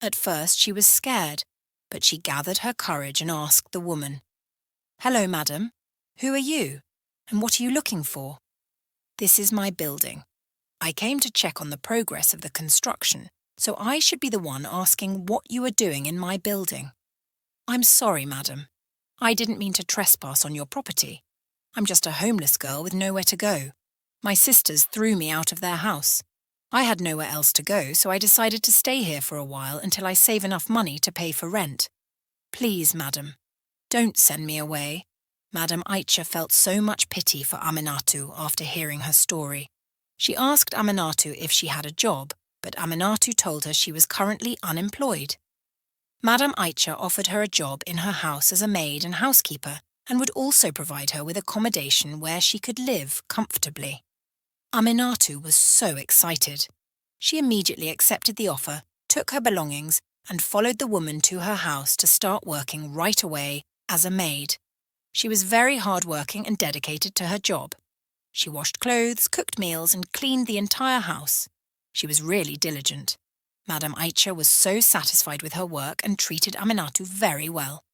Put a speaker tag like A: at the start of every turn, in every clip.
A: At first she was scared, but she gathered her courage and asked the woman, "Hello, madam. Who are you? And what are you looking for?" "This is my building. I came to check on the progress of the construction, so I should be the one asking what you are doing in my building." "I'm sorry, madam. I didn't mean to trespass on your property. I'm just a homeless girl with nowhere to go. My sisters threw me out of their house. I had nowhere else to go, so I decided to stay here for a while until I save enough money to pay for rent. Please, madam, don't send me away." Madam Aisha felt so much pity for Aminatu after hearing her story. She asked Aminatu if she had a job, but Aminatu told her she was currently unemployed. Madam Aisha offered her a job in her house as a maid and housekeeper and would also provide her with accommodation where she could live comfortably. Aminatu was so excited. She immediately accepted the offer, took her belongings, and followed the woman to her house to start working right away as a maid. She was very hard-working and dedicated to her job. She washed clothes, cooked meals, and cleaned the entire house. She was really diligent. Madam Aisha was so satisfied with her work and treated Aminatu very well.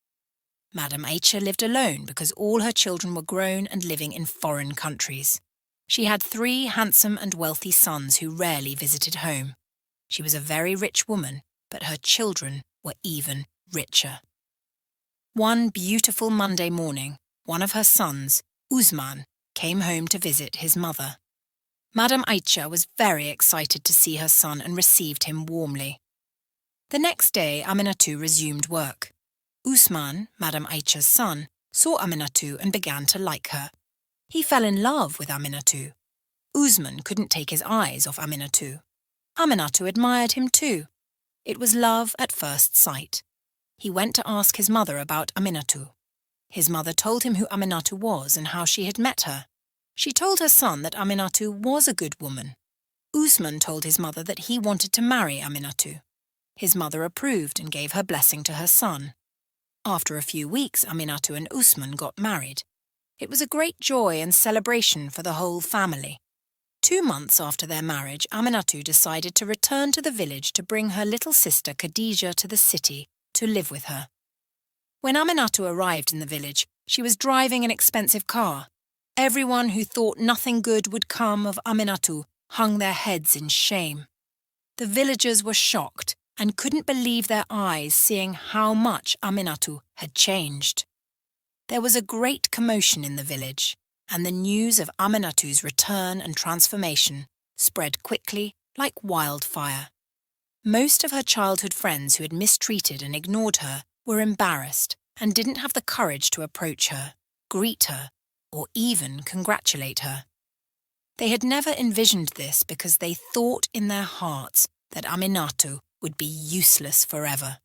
A: Madam Aisha lived alone because all her children were grown and living in foreign countries. She had 3 handsome and wealthy sons who rarely visited home. She was a very rich woman, but her children were even richer. One beautiful Monday morning, one of her sons, Usman, came home to visit his mother. Madam Aisha was very excited to see her son and received him warmly. The next day, Aminatu resumed work. Usman, Madam Aisha's son, saw Aminatu and began to like her. He fell in love with Aminatu. Usman couldn't take his eyes off Aminatu. Aminatu admired him too. It was love at first sight. He went to ask his mother about Aminatu. His mother told him who Aminatu was and how she had met her. She told her son that Aminatu was a good woman. Usman told his mother that he wanted to marry Aminatu. His mother approved and gave her blessing to her son. After a few weeks, Aminatu and Usman got married. It was a great joy and celebration for the whole family. 2 months after their marriage, Aminatu decided to return to the village to bring her little sister Khadija to the city to live with her. When Aminatu arrived in the village, she was driving an expensive car. Everyone who thought nothing good would come of Aminatu hung their heads in shame. The villagers were shocked and couldn't believe their eyes seeing how much Aminatu had changed. There was a great commotion in the village, and the news of Aminatu's return and transformation spread quickly like wildfire. Most of her childhood friends who had mistreated and ignored her were embarrassed and didn't have the courage to approach her, greet her, or even congratulate her. They had never envisioned this because they thought in their hearts that Aminatu would be useless forever.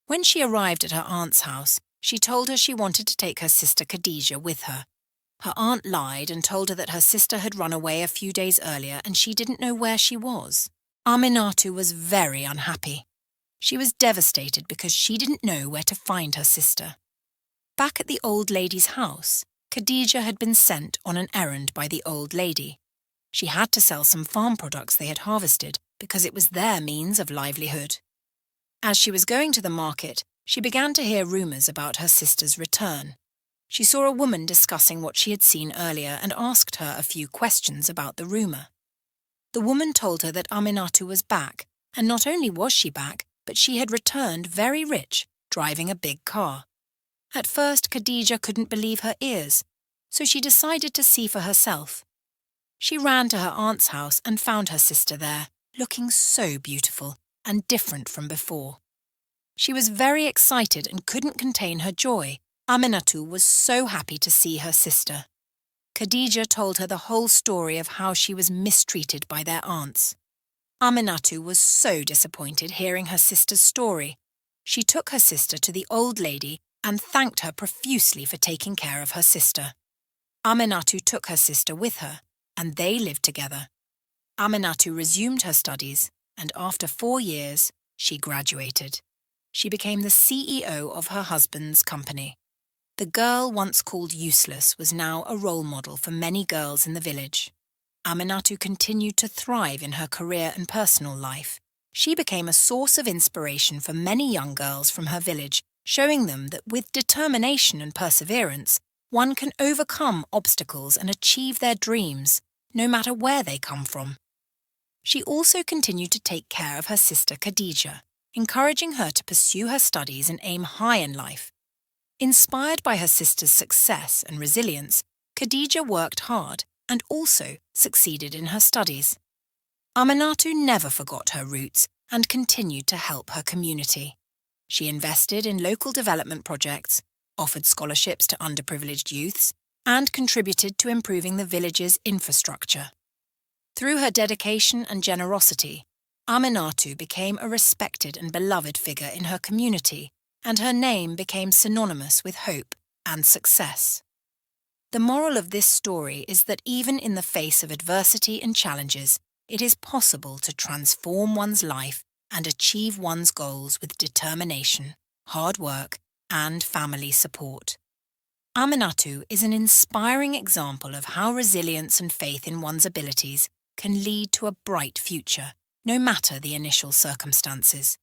A: When she arrived at her aunt's house, she told her she wanted to take her sister Khadija with her. Her aunt lied and told her that her sister had run away a few days earlier and she didn't know where she was. Aminatu was very unhappy. She was devastated because she didn't know where to find her sister. Back at the old lady's house, Khadija had been sent on an errand by the old lady. She had to sell some farm products they had harvested because it was their means of livelihood. As she was going to the market, she began to hear rumours about her sister's return. She saw a woman discussing what she had seen earlier and asked her a few questions about the rumour. The woman told her that Aminatu was back, and not only was she back, but she had returned very rich, driving a big car. At first, Khadija couldn't believe her ears, so she decided to see for herself. She ran to her aunt's house and found her sister there, looking so beautiful and different from before. She was very excited and couldn't contain her joy. Aminatu was so happy to see her sister. Khadija told her the whole story of how she was mistreated by their aunts. Aminatu was so disappointed hearing her sister's story. She took her sister to the old lady and thanked her profusely for taking care of her sister. Aminatu took her sister with her, and they lived together. Aminatu resumed her studies, and after 4 years, she graduated. She became the CEO of her husband's company. The girl once called useless was now a role model for many girls in the village. Aminatu continued to thrive in her career and personal life. She became a source of inspiration for many young girls from her village, showing them that with determination and perseverance, one can overcome obstacles and achieve their dreams, no matter where they come from. She also continued to take care of her sister Khadija, encouraging her to pursue her studies and aim high in life. Inspired by her sister's success and resilience, Khadija worked hard and also succeeded in her studies. Aminatu never forgot her roots and continued to help her community. She invested in local development projects, offered scholarships to underprivileged youths, and contributed to improving the village's infrastructure. Through her dedication and generosity, Aminatu became a respected and beloved figure in her community, and her name became synonymous with hope and success. The moral of this story is that even in the face of adversity and challenges, it is possible to transform one's life and achieve one's goals with determination, hard work, and family support. Aminatu is an inspiring example of how resilience and faith in one's abilities can lead to a bright future, no matter the initial circumstances.